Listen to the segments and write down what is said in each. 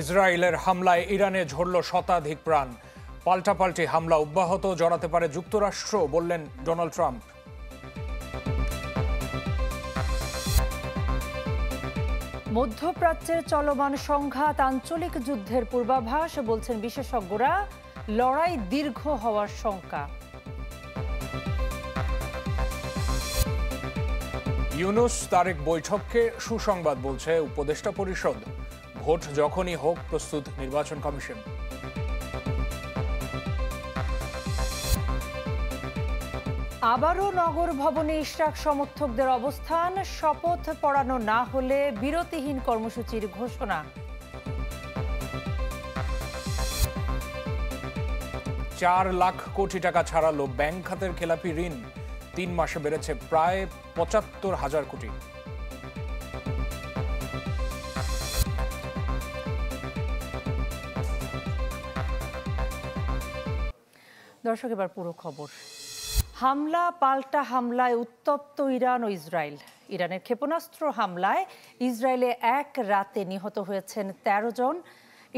ইসরায়েলের হামলায় ইরানে ঝরল শতাধিক প্রাণ। পাল্টাপাল্টি হামলা অব্যাহত, জড়াতে পারে যুক্তরাষ্ট্র, বললেন ডোনাল্ড ট্রাম্প। মধ্যপ্রাচ্যের চলমান সংঘাত আঞ্চলিক যুদ্ধের পূর্বাভাস, বলছেন বিশেষজ্ঞরা। লড়াই দীর্ঘ হওয়ার শঙ্কা। ইউনূস তারেক বৈঠককে সুসংবাদ বলছে উপদেষ্টা পরিষদ। ভোট যখনই হোক, প্রস্তুত নির্বাচন কমিশন। আবারও নগর ভবনে ইশরাক সমর্থকদের অবস্থান। শপথ পড়ানো না হলে বিরতিহীন কর্মসূচির ঘোষণা। 4 লাখ কোটি টাকা ছাড়ালো ব্যাংক খাতের খেলাপি ঋণ। 3 মাসে বেড়েছে প্রায় 75,000 কোটি। দর্শক, এবার পুরো খবর। হামলা পাল্টা হামলায় উত্তপ্ত ইরান ও ইসরায়েল। ইরানের ক্ষেপণাস্ত্র হামলায় ইসরায়েলে এক রাতে নিহত হয়েছেন 13 জন।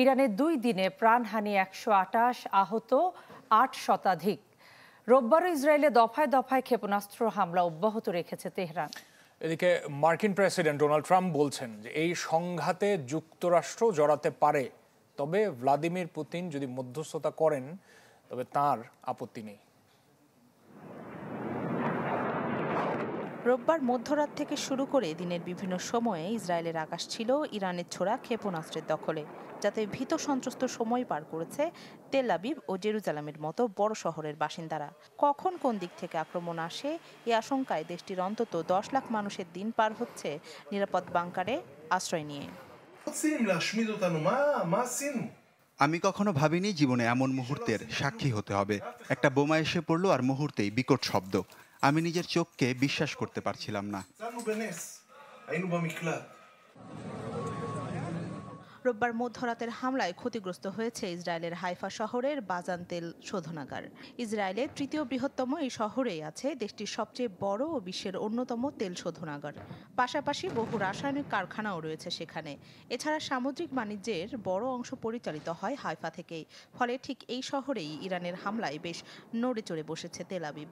ইরানে 2 দিনে প্রাণহানি 128, আহত 8 শতাধিক। রোববারও ইসরায়েলে দফায় দফায় ক্ষেপণাস্ত্র হামলা অব্যাহত রেখেছে তেহরান। এদিকে মার্কিন প্রেসিডেন্ট ডোনাল্ড ট্রাম্প বলছেন যে এই সংঘাতে যুক্তরাষ্ট্র জড়াতে পারে, তবে ভ্লাদিমির পুতিন যদি মধ্যস্থতা করেন তবে তার আপত্তি নেই। রোববার মধ্যরাত থেকে শুরু করে দিনের বিভিন্ন সময়ে ইসরায়েলের আকাশ ছিল ইরানের ছোড়া ক্ষেপণাস্ত্রের দখলে, যাতে ভীত সন্ত্রস্ত সময় পার করেছে তেল আবিব ও জেরুজালেমের মতো বড় শহরের বাসিন্দারা। কখন কোন দিক থেকে আক্রমণ আসে এই আশঙ্কায় দেশটির অন্তত 10 লাখ মানুষের দিন পার হচ্ছে নিরাপদ বাংকারে আশ্রয় নিয়ে। আমি কখনো ভাবিনি জীবনে এমন মুহূর্তের সাক্ষী হতে হবে। একটা বোমা এসে পড়লো আর মুহূর্তেই বিকট শব্দ। আমি নিজের চোখকে বিশ্বাস করতে পারছিলাম না। রোববার মধ্যরাতের হামলায় ক্ষতিগ্রস্ত হয়েছে ইসরায়েলের হাইফা শহরের বাজান তেল শোধনাগার। ইসরায়েলের 3য় বৃহত্তম এই শহরেই আছে দেশটির সবচেয়ে বড় ও বিশ্বের অন্যতম তেল শোধনাগার। পাশাপাশি বহু রাসায়নিক কারখানাও রয়েছে সেখানে। এছাড়া সামুদ্রিক বাণিজ্যের বড় অংশ পরিচালিত হয় হাইফা থেকেই। ফলে ঠিক এই শহরেই ইরানের হামলায় বেশ নড়ে চড়ে বসেছে তেল আবিব।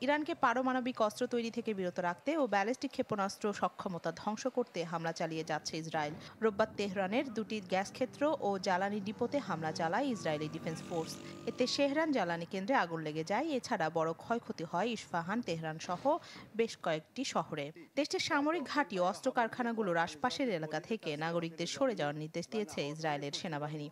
ইরানকে পারমাণবিক অস্ত্র তৈরি থেকে বিরত রাখতে ও ব্যালিস্টিক ক্ষেপণাস্ত্র সক্ষমতা ধ্বংস করতে হামলা চালিয়ে যাচ্ছে ইসরায়েল। রোববার তেহরানের 2টি গ্যাস ক্ষেত্র ও জ্বালানি ডিপোতে হামলা চালায় ইসরায়েলি ডিফেন্স ফোর্স। এতে শেহরান জ্বালানি কেন্দ্রে আগুন লেগে যায়। এছাড়া বড় ক্ষয়ক্ষতি হয় ইস্পাহান, তেহরান সহ বেশ কয়েকটি শহরে। দেশটির সামরিক ঘাঁটি ও অস্ত্র কারখানাগুলোর আশপাশের এলাকা থেকে নাগরিকদের সরে যাওয়ার নির্দেশ দিয়েছে ইসরায়েলের সেনাবাহিনী।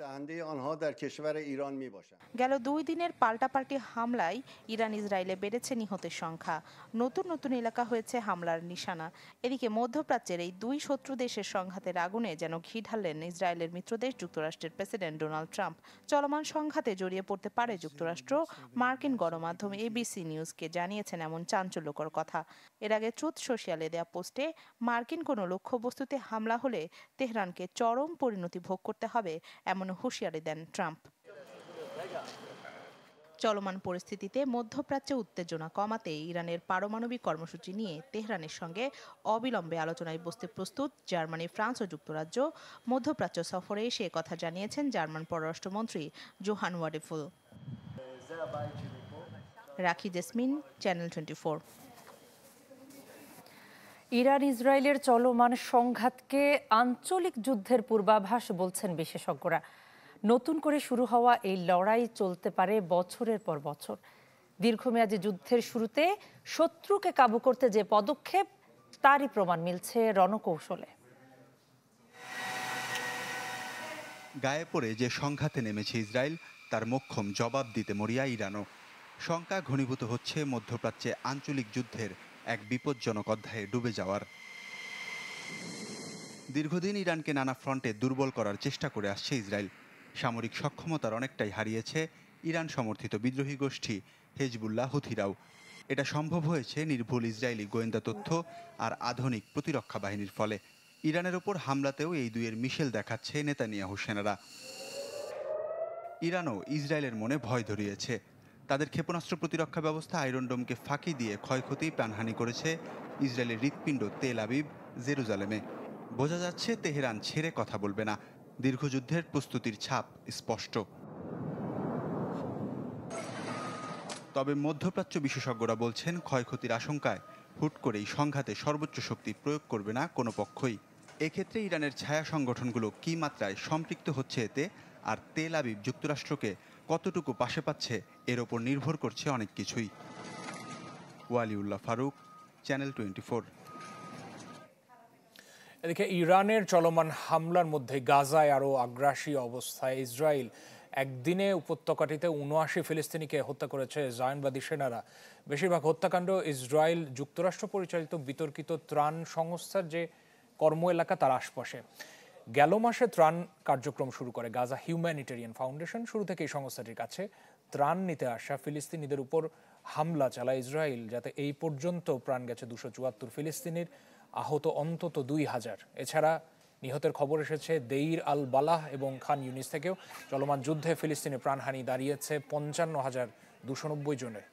গেল 2 দিনের পাল্টাপাল্টি হামলায় ইরান ইসরায়েলে বেড়েছে নিহতের সংখ্যা। নতুন নতুন এলাকা হয়েছে হামলার নিশানা। এদিকে মধ্যপ্রাচ্যের এই 2 শত্রু দেশের সংঘাতের আগুনে যেন ঘি ঢাললেন ইসরায়েলের মিত্রদেশ যুক্তরাষ্ট্রের প্রেসিডেন্ট ডোনাল্ড ট্রাম্প। চলমান সংঘাতে জড়িয়ে পড়তে পারে যুক্তরাষ্ট্র। মার্কিন গণমাধ্যম এবিসি নিউজকে জানিয়েছেন এমন চাঞ্চল্যকর কথা। এর আগে ট্রুথ সোশ্যালে দেয়া পোস্টে মার্কিন কোনো লক্ষ্যবস্তুতে হামলা হলে তেহরানকে চরম পরিণতি ভোগ করতে হবে এমন হুঁশিয়ারি দেন ট্রাম্প। চলমান পরিস্থিতিতে মধ্যপ্রাচ্যে উত্তেজনা কমাতে ইরানের পারমাণবিক কর্মসূচি নিয়ে তেহরানের সঙ্গে অবিলম্বে আলোচনায় বসতে প্রস্তুত জার্মানি, ফ্রান্স ও যুক্তরাজ্য। মধ্যপ্রাচ্য সফরে এসে কথা জানিয়েছেন জার্মান পররাষ্ট্রমন্ত্রী জোহান ওয়াডেফুল। রাখি জেসমিন, চ্যানেল 24। ইরান ইসরায়েলের চলমান সংঘাতকে আঞ্চলিক যুদ্ধের পূর্বাভাস, বলছেন বিশেষজ্ঞরা। নতুন করে শুরু হওয়া এই লড়াই চলতে পারে বছরের পর বছর। দীর্ঘমেয়াদী যুদ্ধের শুরুতে শত্রুকে কাবু করতে যে পদক্ষেপ, তারই প্রমাণ মিলছে রণকৌশলে। গায়ে পড়ে যে সংঘাতে নেমেছে ইসরায়েল, তার মোক্ষম জবাব দিতে মরিয়া ইরানও। শঙ্কা ঘনীভূত হচ্ছে মধ্যপ্রাচ্যে আঞ্চলিক যুদ্ধের এক বিপজ্জনক অধ্যায়ে ডুবে যাওয়ার। দীর্ঘদিন ইরানকে নানা ফ্রন্টে দুর্বল করার চেষ্টা করে আসছে ইসরায়েল। সামরিক সক্ষমতার অনেকটাই হারিয়েছে ইরান সমর্থিত বিদ্রোহী গোষ্ঠী হেজবুল্লাহ হুথিরাও। এটা সম্ভব হয়েছে নির্ভুল ইসরায়েলি গোয়েন্দা তথ্য আর আধুনিক প্রতিরক্ষা বাহিনীর ফলে। ইরানের ওপর হামলাতেও এই দুইয়ের মিশেল দেখাচ্ছে নেতানিয়াহু সেনারা। ইরানও ইসরায়েলের মনে ভয় ধরিয়েছে। তাদের ক্ষেপণাস্ত্র প্রতিরক্ষা ব্যবস্থা আয়রন ডোমকে ফাঁকি দিয়ে ক্ষয়ক্ষতি, প্রাণহানি করেছে ইসরায়েলের হৃৎপিণ্ড তেল আবিব, জেরুজালেমে। বোঝা যাচ্ছে তেহরান ছেড়ে কথা বলবে না। দীর্ঘযুদ্ধের প্রস্তুতির ছাপ স্পষ্ট। তবে মধ্যপ্রাচ্য বিশেষজ্ঞরা বলছেন ক্ষয়ক্ষতির আশঙ্কায় হুট করেই সংঘাতে সর্বোচ্চ শক্তি প্রয়োগ করবে না কোনো পক্ষই। এক্ষেত্রে ইরানের ছায়া সংগঠনগুলো কী মাত্রায় সম্পৃক্ত হচ্ছে এতে, আর তেল আবিব যুক্তরাষ্ট্রকে কতটুকু পাশে পাচ্ছে, এর ওপর নির্ভর করছে অনেক কিছুই। ওয়ালিউল্লাহ ফারুক, চ্যানেল 24। এদিকে ইরানের চলমান হামলার মধ্যে গাজায় আরও আগ্রাসী অবস্থায় ইসরায়েল। একদিনে উপত্যকাটিতে ৭৯ ফিলিস্তিনিকে হত্যা করেছে জায়নবাদী সেনারা। বেশিরভাগ হত্যাকাণ্ড ইসরায়েল যুক্তরাষ্ট্র পরিচালিত বিতর্কিত ত্রাণ সংস্থার যে কর্ম এলাকা তার আশপাশে। গেল মাসে ত্রাণ কার্যক্রম শুরু করে গাজা হিউম্যানিটেরিয়ান ফাউন্ডেশন। শুরু থেকে এই সংস্থাটির কাছে ত্রাণ নিতে আসা ফিলিস্তিনিদের উপর হামলা চালায় ইসরায়েল, যাতে এই পর্যন্ত প্রাণ গেছে ২৭৪ ফিলিস্তিনির, আহত অন্তত ২,০০০। এছাড়া নিহতের খবর এসেছে দেইর আল বালাহ এবং খান ইউনিস থেকেও। চলমান যুদ্ধে ফিলিস্তিনের প্রাণহানি দাঁড়িয়েছে ৫৫,২৯০ জনের।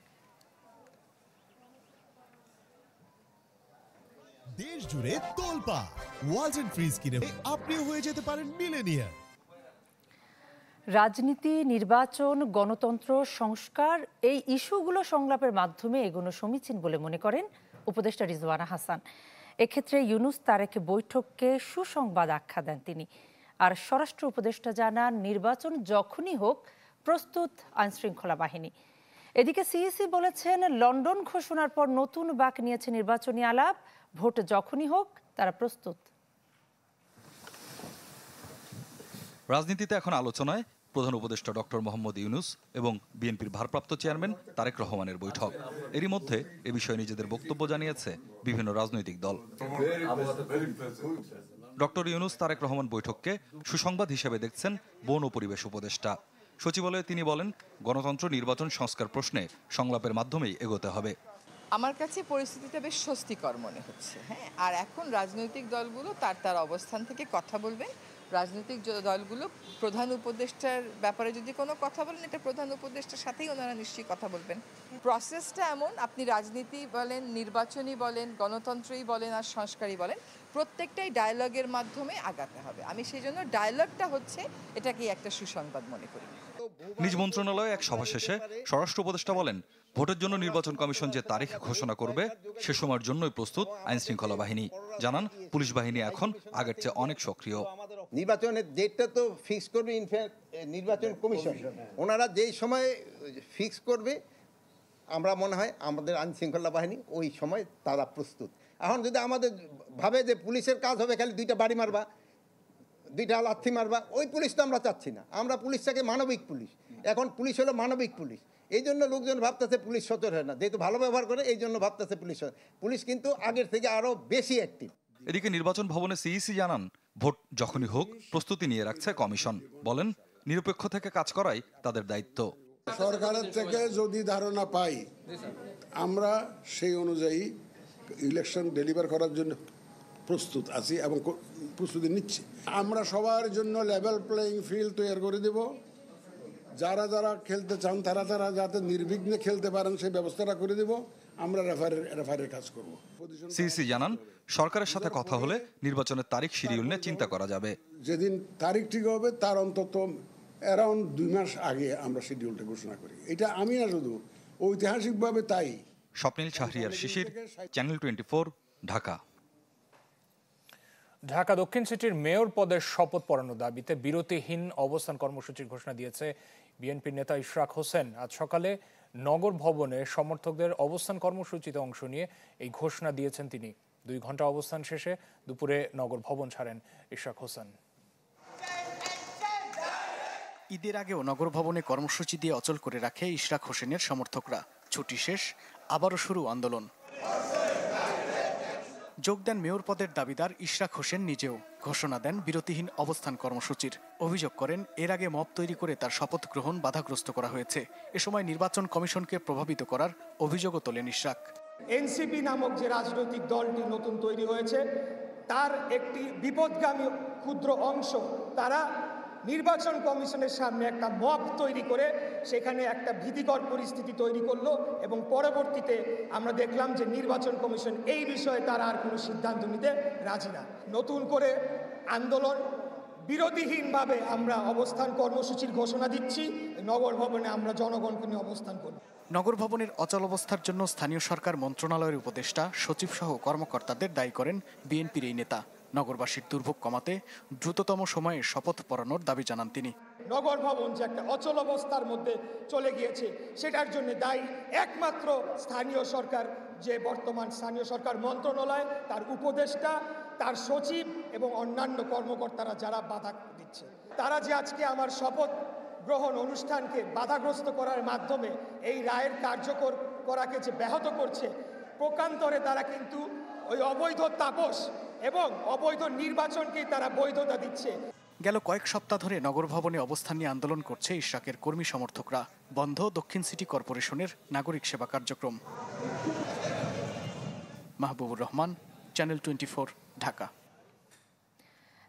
দেশ জুড়ে তোলপা ওয়ালটন ফ্রিজ কিনে আপনিও হয়ে যেতে পারেন মিলেনিয়ার। রাজনীতি, নির্বাচন, গণতন্ত্র, সংস্কার এই ইস্যুগুলো সংলাপের মাধ্যমে এগোনো সমীচীন বলে মনে করেন উপদেষ্টা রিজওয়ানা হাসান। এক্ষেত্রে ইউনুস তারেক বৈঠককে সুসংবাদ আখ্যা দেন তিনি। আর স্বরাষ্ট্র উপদেষ্টা জানান, নির্বাচন যখনই হোক প্রস্তুত আইনশৃঙ্খলা বাহিনী। এদিকে সিইসি বলেছেন, লন্ডন ঘোষণার পর নতুন বাঁক নিয়েছে নির্বাচনী আলাপ। ভোট যখনই হোক তারা প্রস্তুত। রাজনীতিতে এখন আলোচনায় প্রধান উপদেষ্টা ডক্টর মোহাম্মদ ইউনুস এবং বিএনপির ভারপ্রাপ্ত চেয়ারম্যান তারেক রহমানের বৈঠক। এরই মধ্যে এ বিষয়ে নিজেদের বক্তব্য জানিয়েছে বিভিন্ন রাজনৈতিক দল। ডক্টর ইউনুস তারেক রহমান বৈঠককে সুসংবাদ হিসেবে দেখছেন বন ও পরিবেশ উপদেষ্টা। সচিবালয়ে তিনি বলেন, গণতন্ত্র, নির্বাচন, সংস্কার প্রশ্নে সংলাপের মাধ্যমেই এগোতে হবে। আমার কাছে পরিস্থিতিটা বেশ স্বস্তিকর মনে হচ্ছে। হ্যাঁ, আর এখন রাজনৈতিক দলগুলো তার অবস্থান থেকে কথা বলবেন। রাজনৈতিক দলগুলো প্রধান উপদেষ্টার ব্যাপারে যদি কোনো কথা বলেন, এটা প্রধান উপদেষ্টার সাথেই ওনারা নিশ্চয়ই কথা বলবেন। প্রসেসটা এমন, আপনি রাজনীতি বলেন, নির্বাচনী বলেন, গণতন্ত্রই বলেন আর সংস্কারই বলেন, প্রত্যেকটাই ডায়ালগের মাধ্যমে আগাতে হবে। আমি সেই জন্য ডায়ালগটা হচ্ছে এটাকে একটা সুসংবাদ মনে করি। নিজ মন্ত্রণালয়ে এক সভা শেষে স্বরাষ্ট্র উপদেষ্টা বলেন, ভোটের জন্য নির্বাচন কমিশন যে তারিখ ঘোষণা করবে সে সময়ের জন্যই প্রস্তুত আইনশৃঙ্খলা বাহিনী। জানান, পুলিশ বাহিনী এখন আগের চেয়ে অনেক সক্রিয়। নির্বাচনের ডেটটা তো ফিক্স করবে নির্বাচন কমিশন। ওনারা যেই সময় ফিক্স করবে, আমরা মনে হয় আমাদের আইনশৃঙ্খলা বাহিনী ওই সময় তারা প্রস্তুত। এখন যদি আমাদের ভাবে যে পুলিশের কাজ হবে খালি 2টা বাড়ি মারবা, 2টা লাথি মারবা, ওই পুলিশ তো আমরা চাচ্ছি না। আমরা পুলিশটাকে মানবিক পুলিশ, এখন পুলিশ হলো মানবিক পুলিশ। এই জন্য লোকজন ভাবতেছে পুলিশ সচল হয় না, যেহেতু ভালো ব্যবহার করে এই জন্য ভাবতেছে পুলিশ কিন্তু আগের থেকে আরো বেশি অ্যাক্টিভ। এদিকে নির্বাচন ভবনে সিইসি জানান, ভোট যখনই হোক প্রস্তুতি নিয়ে রাখছে কমিশন। বলেন, নিরপেক্ষ থেকে কাজ করাই তাদের দায়িত্ব। সরকারের থেকে যদি ধারণা পাই, আমরা সেই অনুযায়ী ইলেকশন ডেলিভার করার জন্য প্রস্তুত আছি এবং প্রস্তুতি নিচ্ছি। আমরা সবার জন্য লেভেল প্লেয়িং ফিল্ড তৈরি করে দেব। যারা যারা খেলতে চান তারা যাতে নির্বিঘ্নে খেলতে পারেন সেই ব্যবস্থাটা করে দেব। আমরা রেফারের কাজ করব। সিইসি জানান, সরকারের সাথে কথা হলে নির্বাচনের তারিখ শিডিউল নিয়ে চিন্তা করা যাবে। যেদিন তারিখ ঠিক হবে তার অন্তত অ্যারাউন্ড 2 মাস আগে আমরা শিডিউলটা ঘোষণা করি। এটা আমি না, শুধু ঐতিহাসিকভাবে তাই। স্বপ্নিল শাহরিয়ার শিশির, চ্যানেল 24, ঢাকা। ঢাকা দক্ষিণ সিটির মেয়র পদের শপথ পড়ানোর দাবিতে বিরতিহীন অবস্থান কর্মসূচির ঘোষণা দিয়েছে বিএনপির নেতা ইশরাক হোসেন। আজ সকালে নগর ভবনে সমর্থকদের অবস্থান কর্মসূচিতে অংশ নিয়ে এই ঘোষণা দিয়েছেন তিনি। 2 ঘন্টা অবস্থান শেষে দুপুরে নগর ভবন ছাড়েন ইশরাক হোসেন। ঈদের আগেও নগর ভবনে কর্মসূচি দিয়ে অচল করে রাখে ইশরাক হোসেনের সমর্থকরা। ছুটি শেষ, আবারও শুরু আন্দোলন। যোগ দেন মেয়র পদের দাবিদার ইশরাক হোসেন নিজেও। ঘোষণা দেন বিরতিহীন অবস্থান কর্মসূচির। অভিযোগ করেন, এর আগে মব তৈরি করে তার শপথ গ্রহণ বাধাগ্রস্ত করা হয়েছে। এ সময় নির্বাচন কমিশনকে প্রভাবিত করার অভিযোগও তোলেন ইশরাক। এনসিপি নামক যে রাজনৈতিক দলটি নতুন তৈরি হয়েছে, তার একটি বিপদগামী ক্ষুদ্র অংশ তারা নির্বাচন কমিশনের সামনে একটা মব তৈরি করে সেখানে একটা ভীতিকর পরিস্থিতি তৈরি করলো এবং পরবর্তীতে আমরা দেখলাম যে নির্বাচন কমিশন এই বিষয়ে তারা আর কোনো সিদ্ধান্ত নিতে রাজি না। নতুন করে আন্দোলন বিরতিহীনভাবে আমরা অবস্থান কর্মসূচির ঘোষণা দিচ্ছি। নগর ভবনে আমরা জনগণকে নিয়ে অবস্থান করব। নগর ভবনের অচল অবস্থার জন্য স্থানীয় সরকার মন্ত্রণালয়ের উপদেষ্টা সচিব সহ কর্মকর্তাদের দায়ী করেন বিএনপির এই নেতা। নগরবাসীর দুর্ভোগ কমাতে দ্রুততম সময়ে শপথ পড়ানোর দাবি জানান তিনি। নগর ভবন যে একটা অচল অবস্থার মধ্যে চলে গিয়েছে সেটার জন্য দায়ী একমাত্র স্থানীয় সরকার, যে বর্তমান স্থানীয় সরকার মন্ত্রণালয়, তার উপদেষ্টা, তার সচিব এবং অন্যান্য কর্মকর্তারা যারা বাধা দিচ্ছে। তারা যে আজকে আমার শপথ গ্রহণ অনুষ্ঠানকে বাধাগ্রস্ত করার মাধ্যমে এই রায়ের কার্যকর করাকে যে ব্যাহত করছে, প্রকান্তরে তারা কিন্তু ওই অবৈধ তাপস এবং অবৈধ নির্বাচনকেই তারা বৈধতা দিচ্ছে। গেল কয়েক সপ্তাহ ধরে নগর ভবনে অবস্থান নিয়ে আন্দোলন করছে ইশরাকের কর্মী সমর্থকরা। বন্ধ দক্ষিণ সিটি কর্পোরেশনের নাগরিক সেবা কার্যক্রম। মাহবুবুর রহমান, চ্যানেল 24, ঢাকা।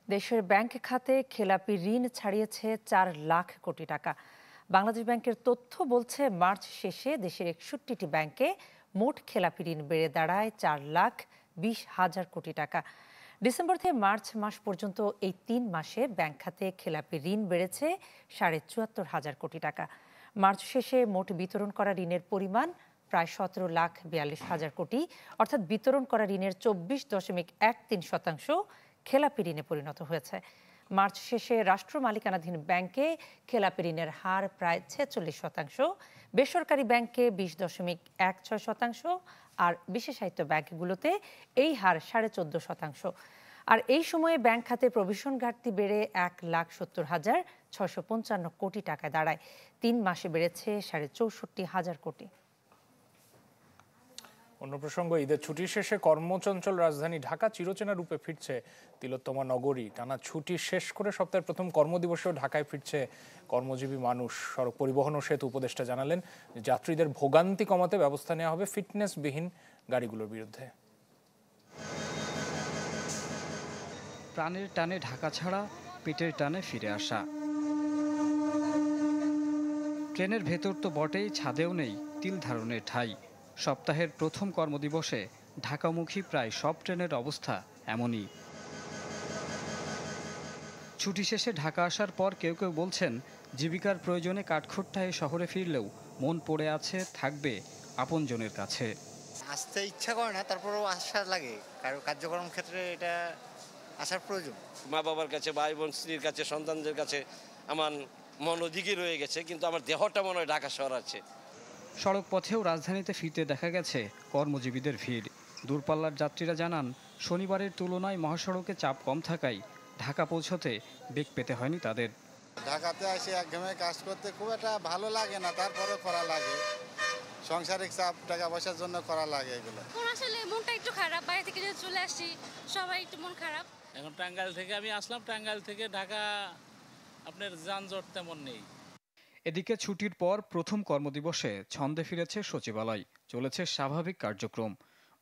দেশের ব্যাংক খাতে খেলাপি ঋণ ছাড়িয়েছে 4 লাখ কোটি টাকা। বাংলাদেশ ব্যাংকের তথ্য বলছে, মার্চ শেষে দেশের 61টি ব্যাংকে মোট খেলাপি ঋণ বেড়ে দাঁড়ায় 4,20,000 কোটি টাকা। ডিসেম্বর থেকে মার্চ মাস পর্যন্ত এই 3 মাসে ব্যাংক খাতে খেলাপি ঋণ বেড়েছে 74,500 কোটি টাকা। মার্চ শেষে মোট বিতরণ করা ঋণের পরিমাণ প্রায় 17,42,000 কোটি, অর্থাৎ বিতরণ করা ঋণের 24.13% খেলাপি ঋণে পরিণত হয়েছে। মার্চ শেষে রাষ্ট্র মালিকানাধীন ব্যাংকে খেলাপি ঋণের হার প্রায় 46%, বেসরকারি ব্যাংকে 20.16%, আর বিশেষায়িত ব্যাংকগুলোতে এই হার 14.5%। আর এই সময়ে ব্যাংক খাতে প্রভিশন ঘাটতি বেড়ে 1,70,655 কোটি টাকা দাঁড়ায়। 3 মাসে বেড়েছে 64,500 কোটি। অন্য প্রসঙ্গ, ঈদের ছুটির শেষে কর্মচঞ্চল রাজধানী ঢাকা চিরচেনা রূপে ফিরছে তিলোত্তমা নগরী। টানা ছুটি শেষ করে সপ্তাহের প্রথম কর্মদিবসেও ঢাকায় ফিরছে কর্মজীবী মানুষ। সড়ক পরিবহন ও সেতু উপদেষ্টা জানালেন, যাত্রীদের ভোগান্তি কমাতে ব্যবস্থা নেওয়া হবে ফিটনেসবিহীন গাড়িগুলোর বিরুদ্ধে। প্রাণের টানে ঢাকা ছাড়া, পেটের টানে ফিরে আসা। ট্রেনের ভেতর তো বটেই, ছাদেও নেই তিল ধারণের ঠাঁই। সপ্তাহের প্রথম কর্মদিবসে ঢাকামুখী প্রায় সব ট্রেনের অবস্থা এমনই। ছুটি শেষে ঢাকা আসার পর কেউ কেউ বলছেন, জীবিকার প্রয়োজনে কাঠখোট্টায় শহরে ফিরলেও মন পড়ে আছে, থাকবে আপনজনের কাছে। আসতে ইচ্ছা করে না, তারপরেও আসা লাগে, কারো কার্যক্রম ক্ষেত্রে এটা আসার প্রয়োজন। মা বাবার কাছে, ভাই বোন, স্ত্রীর কাছে, সন্তানদের কাছে আমার মন ওদিকে রয়ে গেছে, কিন্তু আমার দেহটা মনে হয় ঢাকা শহর আছে। সড়ক পথেও রাজধানীতে ফিরতে দেখা গেছে কর্মজীবীদের ভিড়। দূরপাল্লার যাত্রীরা জানান, শনিবারের তুলনায় মহাসড়কে চাপ কম থাকায় ঢাকা পৌঁছতে বেগ পেতে হয়নি তাদের। ঢাকাতে এসে একঘেয়েমি কাজ করতে খুব একটা ভালো লাগে না, তারপরে করা লাগে। সংসারিক চাপ, টাকা পয়সার জন্য করা লাগে এগুলো। আসলে মনটা একটু খারাপ, বাইরে থেকে যদি চলে আসি সবাই একটু মন খারাপ। এখন টাঙ্গাইল থেকে আমি আসলাম, টাঙ্গাইল থেকে ঢাকা আপনার যানজট তেমন নেই। এদিকে ছুটির পর প্রথম কর্মদিবসে ছন্দে ফিরেছে সচিবালয়, চলেছে স্বাভাবিক কার্যক্রম।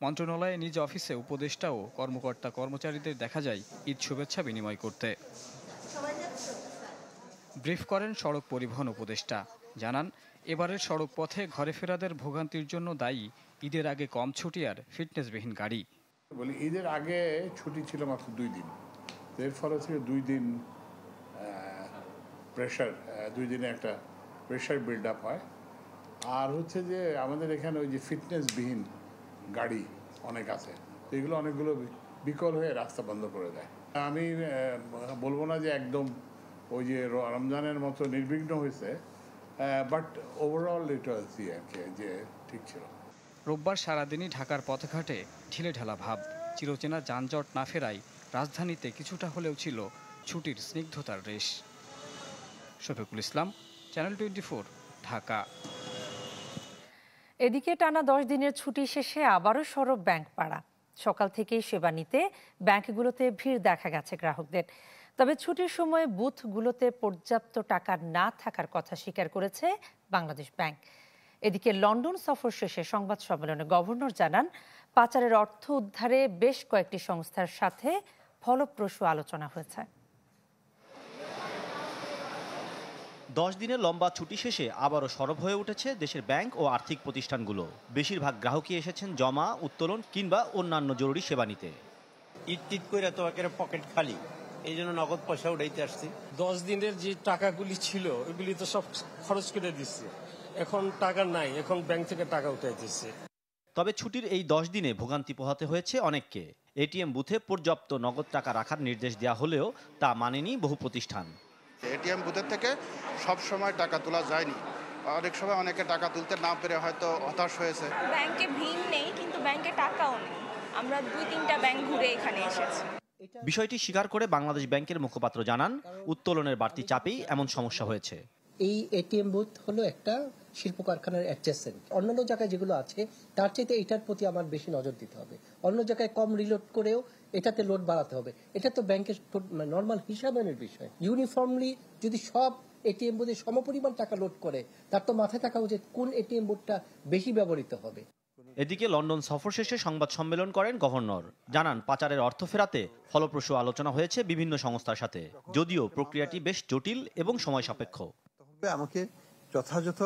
মন্ত্রণালয়ে নিজ অফিসে উপদেষ্টা ও কর্মকর্তা কর্মচারীদের দেখা যায় ঈদ শুভেচ্ছা বিনিময় করতে। ব্রিফ করেন সড়ক পরিবহন উপদেষ্টা, জানান এবারের সড়ক পথে ঘরে ফেরাদের ভোগান্তির জন্য দায়ী ঈদের আগে কম ছুটি আর ফিটনেসবিহীন গাড়ি। বলি ঈদের আগে ছুটি ছিল মাত্র 2 দিন, এর ফলে থেকে 2 দিন প্রেশার, 2 দিনে একটা প্রেশার বিল্ড আপ হয়। আর হচ্ছে যে আমাদের এখানে ওই যে ফিটনেসবিহীন গাড়ি অনেক আছে, তো এগুলো অনেকগুলো বিকল হয়ে রাস্তা বন্ধ করে দেয়। আমি বলবো না যে একদম ওই যে রমজানের মতো নির্বিঘ্ন হয়েছে, বাট ওভারঅল এটা যে ঠিক ছিল। রোববার সারাদিনই ঢাকার পথঘাটে ঢিলে ঢালা ভাব। চিরচেনা যানজট না ফেরায় রাজধানীতে কিছুটা হলেও ছিল ছুটির স্নিগ্ধতার রেশ। শফিকুল ইসলাম, চ্যানেল 24, ঢাকা। এদিকে টানা 10 দিনের ছুটি শেষে আবারও সরব ব্যাংক পাড়া। সকাল থেকেই সেবা নিতে ব্যাংকগুলোতে ভিড় দেখা গেছে গ্রাহকদের। তবে ছুটির সময় বুথগুলোতে পর্যাপ্ত টাকা না থাকার কথা স্বীকার করেছে বাংলাদেশ ব্যাংক। এদিকে লন্ডন সফর শেষে সংবাদ সম্মেলনে গভর্নর জানান, পাচারের অর্থ উদ্ধারে বেশ কয়েকটি সংস্থার সাথে ফলপ্রসূ আলোচনা হয়েছে। 10 দিনের লম্বা ছুটি শেষে আবারও সরব হয়ে উঠেছে দেশের ব্যাংক ও আর্থিক প্রতিষ্ঠানগুলো। বেশিরভাগ গ্রাহকই এসেছেন জমা, উত্তোলন কিংবা অন্যান্য জরুরি সেবা নিতে। ঈদ করে তো একেবারে পকেট খালি, এই জন্য নগদ পয়সা উঠাইতে আসছি। 10 দিনের যে টাকাগুলি ছিল ওইগুলি তো সব খরচ করে দিচ্ছে, এখন টাকা নাই, এখন ব্যাংক থেকে টাকা উঠাই দিচ্ছে। তবে ছুটির এই 10 দিনে ভোগান্তি পোহাতে হয়েছে অনেককে। এটিএম বুথে পর্যাপ্ত নগদ টাকা রাখার নির্দেশ দেওয়া হলেও তা মানেনি বহু প্রতিষ্ঠান। এটিএম বুথের থেকে সব সময় টাকা তোলা যায়নি, অনেক সময় অনেকে টাকা তুলতে না পেরে হয়তো হতাশ হয়েছে। ব্যাংকে ভিড় নেই কিন্তু ব্যাংকে টাকাও নেই, আমরা 2-3টা ব্যাংক ঘুরে এখানে এসেছি। বিষয়টি স্বীকার করে বাংলাদেশ ব্যাংকের মুখপাত্র জানান, উত্তোলনের বাড়তি চাপেই এমন সমস্যা হয়েছে। এই এটিএম বুথ হলো একটা শিল্প কারখানার অ্যাডজেসেন্ট। অন্যান্য জায়গায় যেগুলো আছে তার চাইতে এটার প্রতি আমার বেশি নজর দিতে হবে। অন্য জায়গায় কম রিলোড করেও এটাতে লোড বাড়াতে হবে। এটা তো ব্যাংকের নর্মাল হিসাবের বিষয়। ইউনিফর্মলি যদি সব এটিএম বুথে সমপরিমাণ টাকা লোড করে, তার তো মাথায় থাকা উচিত কোন এটিএম বুথটা বেশি ব্যবহৃত হবে। এদিকে লন্ডন সফর শেষে সংবাদ সম্মেলন করেন গভর্নর। জানান, পাচারের অর্থ ফেরাতে ফলপ্রসূ আলোচনা হয়েছে বিভিন্ন সংস্থার সাথে, যদিও প্রক্রিয়াটি বেশ জটিল এবং সময় সাপেক্ষ। আমাকে যথাযথ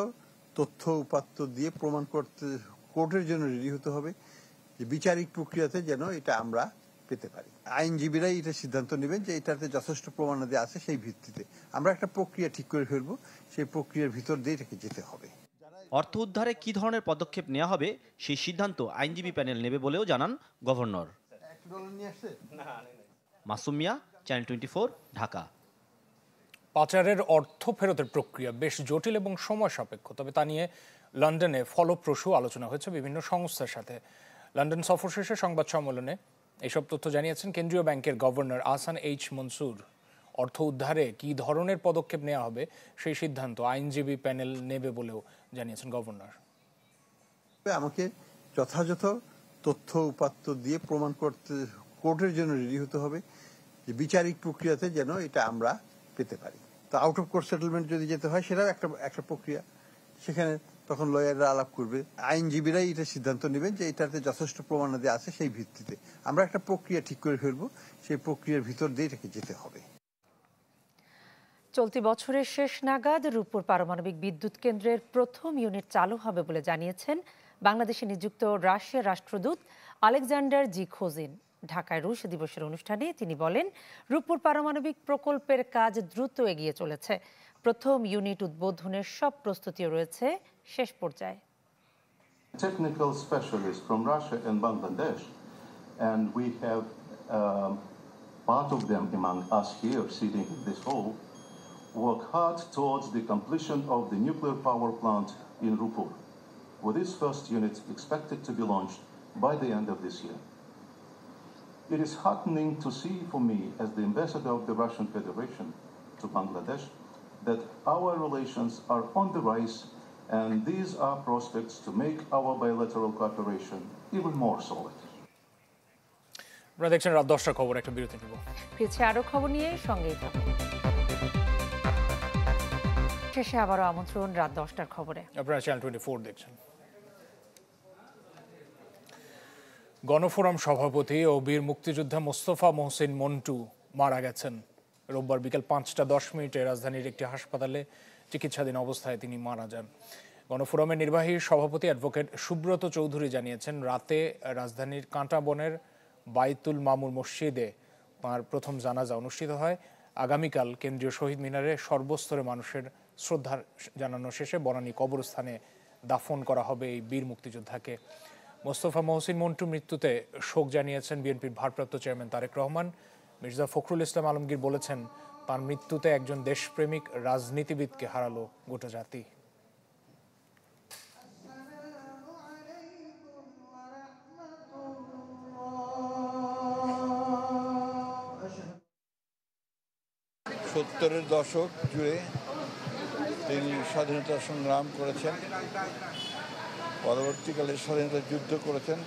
তথ্য উপাত্ত দিয়ে প্রমাণ করতে কোর্টের জন্য রেডি হতে হবে যে বিচারিক প্রক্রিয়াতে যেন এটা আমরা পেতে পারি। আইনজীবীরাই এটা সিদ্ধান্ত নেবেন যে এটাতে যথেষ্ট প্রমাণাদি আছে, সেই ভিত্তিতে আমরা একটা প্রক্রিয়া ঠিক করে ফেলবো। সেই প্রক্রিয়ার ভিতর দিয়ে এটাকে যেতে হবে। অর্থ উদ্ধারে কি ধরনের পদক্ষেপ নেওয়া হবে সেই সিদ্ধান্ত আইনজীবী প্যানেল নেবে বলেও জানান গভর্নর। মাসুম মিয়া, চ্যানেল 24, ঢাকা। পাচারের অর্থ ফেরতের প্রক্রিয়া বেশ জটিল এবং সময় সাপেক্ষ, তবে তা নিয়ে লন্ডনে ফলপ্রসূ আলোচনা হয়েছে বিভিন্ন সংস্থার সাথে। লন্ডন সফর শেষে সংবাদ সম্মেলনে এইসব তথ্য জানিয়েছেন কেন্দ্রীয় ব্যাংকের গভর্নর আহসান এইচ মনসুর। অর্থ উদ্ধারে কী ধরনের পদক্ষেপ নেওয়া হবে সেই সিদ্ধান্ত আইনজীবী প্যানেল নেবে বলেও জানিয়েছেন গভর্নর। আমাকে যথাযথ তথ্য উপাত্ত দিয়ে প্রমাণ করতে কোর্টের জন্য রেডি হতে হবে যে বিচারিক প্রক্রিয়াতে যেন এটা আমরা পেতে পারি। তো আউট অফ কোর্ট সেটেলমেন্ট যদি যেতে হয় সেটাও একটা প্রক্রিয়া, সেখানে তখন লয়াররা আলাপ করবে। আইনজীবীরাই এটা সিদ্ধান্ত নেবেন যে এটাতে যথেষ্ট প্রমাণাদি আছে, সেই ভিত্তিতে আমরা একটা প্রক্রিয়া ঠিক করে ফেলবো। সেই প্রক্রিয়ার ভিতর দিয়ে এটাকে যেতে হবে। চলতি বছরের শেষ নাগাদ রূপপুর পারমাণবিক বিদ্যুৎ কেন্দ্রের প্রথম ইউনিট চালু হবে বলে জানিয়েছেন বাংলাদেশে নিযুক্ত রাশিয়ার রাষ্ট্রদূত আলেকজান্ডার জি খোজিন। ঢাকায় রুশ দিবসের অনুষ্ঠানে তিনি বলেন, রূপপুর পারমাণবিক প্রকল্পের কাজ দ্রুত এগিয়ে চলেছে। প্রথম ইউনিট উদ্বোধনের সব প্রস্তুতিও রয়েছে শেষ পর্যায়ে। Technical specialists from Russia and Bangladesh, and we have part of them among us here sitting in this hall, work hard towards the completion of the nuclear power plant in Rupur, with its first unit expected to be launched by the end of this year. It is heartening to see for me, as the ambassador of the Russian Federation to Bangladesh, that our relations are on the rise, and these are prospects to make our bilateral cooperation even more solid. আপনারা দেখছেন রাত 10টার খবর, একটা বিরতি নেব। ফিরছে আরো খবর নিয়ে, সঙ্গেই থাকুন। শেষে আবারও আমন্ত্রণ রাত 10টার খবরে। আপনারা চ্যানেল 24 দেখছেন। গণফোরাম সভাপতি ও বীর মুক্তিযোদ্ধা মোস্তফা মহসিন মন্টু মারা গেছেন। রোববার বিকেল 5:10 রাজধানীর একটি হাসপাতালে চিকিৎসাধীন অবস্থায় তিনি মারা যান। গণফোরামের নির্বাহী সভাপতি অ্যাডভোকেট সুব্রত চৌধুরী জানিয়েছেন, রাতে রাজধানীর কাঁটাবনের বাইতুল মামুর মসজিদে তাঁর প্রথম জানাজা অনুষ্ঠিত হয়। আগামীকাল কেন্দ্রীয় শহীদ মিনারে সর্বস্তরে মানুষের শ্রদ্ধা জানানো শেষে বনানী কবরস্থানে দাফন করা হবে এই বীর মুক্তিযোদ্ধাকে। মোস্তফা মহসিন মন্টু মৃত্যুতে শোক জানিয়েছেন বিএনপির ভারপ্রাপ্ত চেয়ারম্যান তারেক রহমান। মির্জা ফখরুল ইসলাম আলমগীর বলেছেন, তার মৃত্যুতে একজন দেশপ্রেমিক রাজনীতিবিদকে হারালো গোটা জাতি। সত্তরের দশক জুড়ে তিনি স্বাধীনতা সংগ্রাম করেছেন, পরবর্তীকালে স্বাধীনতা যুদ্ধ করেছেন,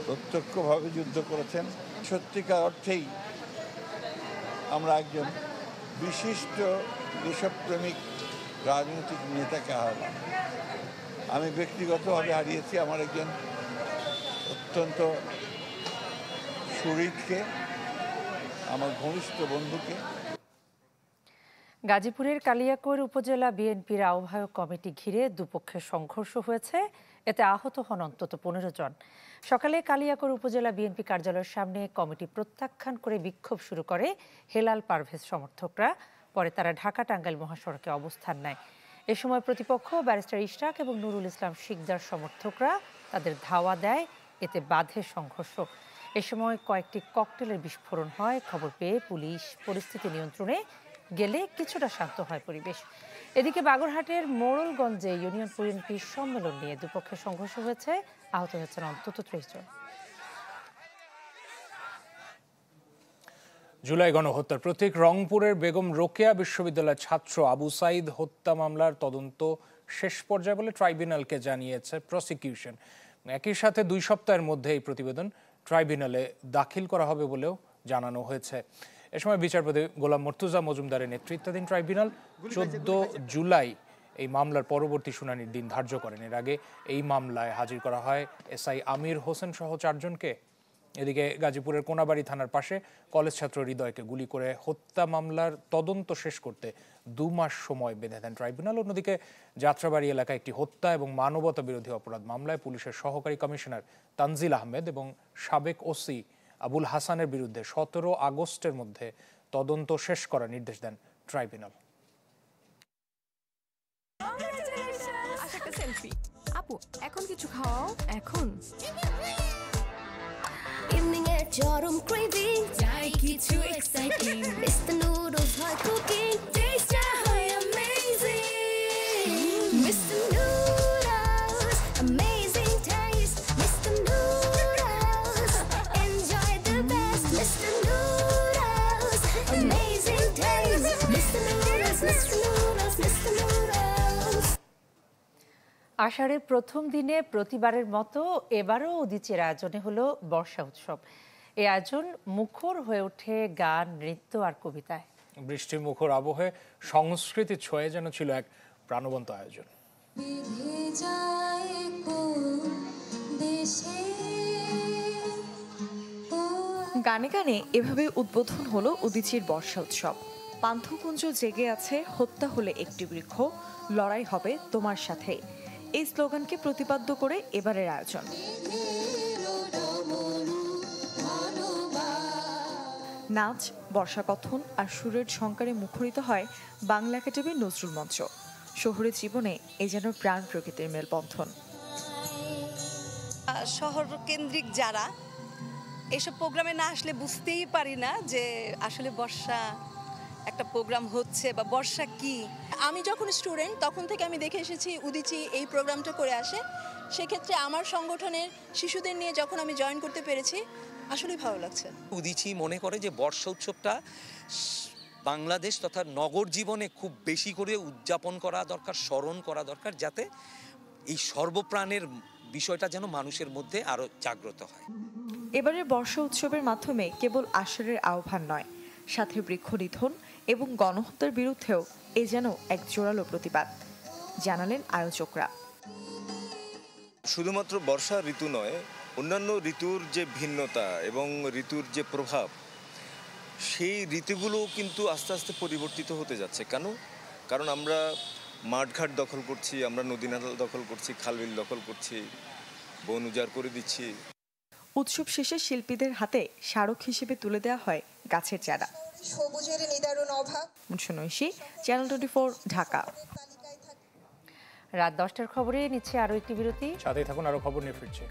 প্রত্যক্ষভাবে যুদ্ধ করেছেন। সত্যিকার অর্থেই আমরা একজন বিশিষ্ট দেশপ্রেমিক রাজনৈতিক নেতাকে হারালাম। আমি ব্যক্তিগতভাবে হারিয়েছি আমার একজন অত্যন্ত সুহৃদকে, আমার ঘনিষ্ঠ বন্ধুকে। গাজীপুরের কালিয়াকৈর উপজেলা বিএনপির আহ্বায়ক কমিটি ঘিরে দুপক্ষের সংঘর্ষ হয়েছে, এতে আহত হন অন্তত 15 জন। সকালে কালিয়াকৈর উপজেলা বিএনপি কার্যালয়ের সামনে কমিটি প্রত্যাখ্যান করে বিক্ষোভ শুরু করে হেলাল পারভেজ সমর্থকরা। পরে তারা ঢাকা টাঙ্গাইল মহাসড়কে অবস্থান নেয়। এ সময় প্রতিপক্ষ ব্যারিস্টার ইশরাক এবং নুরুল ইসলাম শিকদার সমর্থকরা তাদের ধাওয়া দেয়, এতে বাধে সংঘর্ষ। এ সময় কয়েকটি ককটেলের বিস্ফোরণ হয়। খবর পেয়ে পুলিশ পরিস্থিতি নিয়ন্ত্রণে গেলে কিছুটা শান্ত হয় পরিবেশ। এদিকে বাগেরহাটের মোড়লগঞ্জে ইউনিয়ন বিএনপির সম্মেলন নিয়ে দুপক্ষের সংঘর্ষ হয়েছে, আহত হয়েছেন অন্তত 30 জন। জুলাই গণহত্যার প্রতীক রংপুরের বেগম রোকেয়া বিশ্ববিদ্যালয়ের ছাত্র আবু সাইদ হত্যা মামলার তদন্ত শেষ পর্যায়ে বলে ট্রাইব্যুনালকে জানিয়েছে প্রসিকিউশন। একই সাথে 2 সপ্তাহের মধ্যে এই প্রতিবেদন ট্রাইব্যুনালে দাখিল করা হবে বলেও জানানো হয়েছে। এ সময় বিচারপতি গোলাম মর্তুজা মজুমদারের নেতৃত্বাধীন ট্রাইব্যুনাল 14 জুলাই এই মামলার পরবর্তী শুনানির দিন ধার্য করেন। এর আগে এই মামলায় হাজির করা হয় এসআই আমির হোসেন সহ 4 জনকে। এদিকে গাজীপুরের কোনাবাড়ি থানার পাশে কলেজ ছাত্র হৃদয়কে গুলি করে হত্যা মামলার তদন্ত শেষ করতে 2 মাস সময় বেঁধে দেন ট্রাইব্যুনাল। অন্যদিকে যাত্রাবাড়ি এলাকায় একটি হত্যা এবং মানবতা বিরোধী অপরাধ মামলায় পুলিশের সহকারী কমিশনার তানজিল আহমেদ এবং সাবেক ওসি আবুল হাসানের বিরুদ্ধে 17 আগস্টের মধ্যে তদন্ত শেষ করার নির্দেশ দেন ট্রাইব্যুনাল। আপু এখন কিছু খাও এখন চরম ক্রেভিং চাই কিছু এক্সাইটিং মিস্টার নুডলস হয় কুকিং টেস্টটা হয় amazing Mister Noodles amazing taste Mister Noodles enjoy the best Mister Noodles amazing taste Mister Noodles Mister Noodles Mister Noodles. আষাঢ়ের প্রথম দিনে প্রতিবারের মতো এবারও উদীচীর আয়োজনে হলো বর্ষা উৎসব। এই আয়োজন মুখর হয়ে ওঠে গান, নৃত্য আর কবিতায়। বৃষ্টির মুখর আবহে সংস্কৃতির ছোঁয়া যেন ছিল এক প্রাণবন্ত আয়োজন। গানে গানে এভাবে উদ্বোধন হলো উদীচীর বর্ষা উৎসব। পান্থকুঞ্জ জেগে আছে হত্যা হলে একটি বৃক্ষ, লড়াই হবে তোমার সাথে, এই স্লোগানকে প্রতিপাদ্য করে এবারের আয়োজন। নাচ, বর্ষাকথন আর সুরের ঝংকারে মুখরিত হয় বাংলা একাডেমির নজরুল মঞ্চ। শহুরে জীবনে এ যেন প্রাণ প্রকৃতির মেলবন্ধন। শহর কেন্দ্রিক যারা এসব প্রোগ্রামে না আসলে বুঝতেই পারি না যে আসলে বর্ষা একটা প্রোগ্রাম হচ্ছে বা বর্ষা কি। আমি যখন স্টুডেন্ট তখন থেকে আমি দেখে এসেছি উদীচী এই প্রোগ্রামটা করে আসে। সেক্ষেত্রে আমার সংগঠনের শিশুদের নিয়ে যখন আমি জয়েন করতে পেরেছি আসলেই ভালো লাগছে। উদীচী মনে করে যে বর্ষা উৎসবটা বাংলাদেশ তথা নগর জীবনে খুব বেশি করে উদযাপন করা দরকার, স্মরণ করা দরকার, যাতে এই সর্বপ্রাণের বিষয়টা যেন মানুষের মধ্যে আরো জাগ্রত হয়। এবারের বর্ষা উৎসবের মাধ্যমে কেবল আষাঢ়ের আহ্বান নয়, সাথে বৃক্ষনিধন এবং গণহত্যার বিরুদ্ধেও এ যেন এক জোরালো প্রতিবাদ, জানালেন আয়োজকরা। শুধুমাত্র বর্ষা ঋতু নয়, অন্যান্য ঋতুর যে ভিন্নতা এবং ঋতুর যে প্রভাব, সেই ঋতুগুলো কিন্তু আস্তে আস্তে পরিবর্তিত হতে যাচ্ছে। কারণ আমরা মাঠঘাট দখল করছি, আমরা নদী নালা দখল করছি, খালবিল দখল করছি, বন উজাড় করে দিচ্ছি। উৎসব শেষে শিল্পীদের হাতে স্মারক হিসেবে তুলে দেওয়া হয় গাছের চারা। সবুজের নিদারুণ অভাব। মুন্সি, চ্যানেল 24, ঢাকা। রাত 10টার খবরে নিচ্ছে আরো একটি বিরতি। সাথে থাকুন, আরো খবর নিয়ে ফিরছে।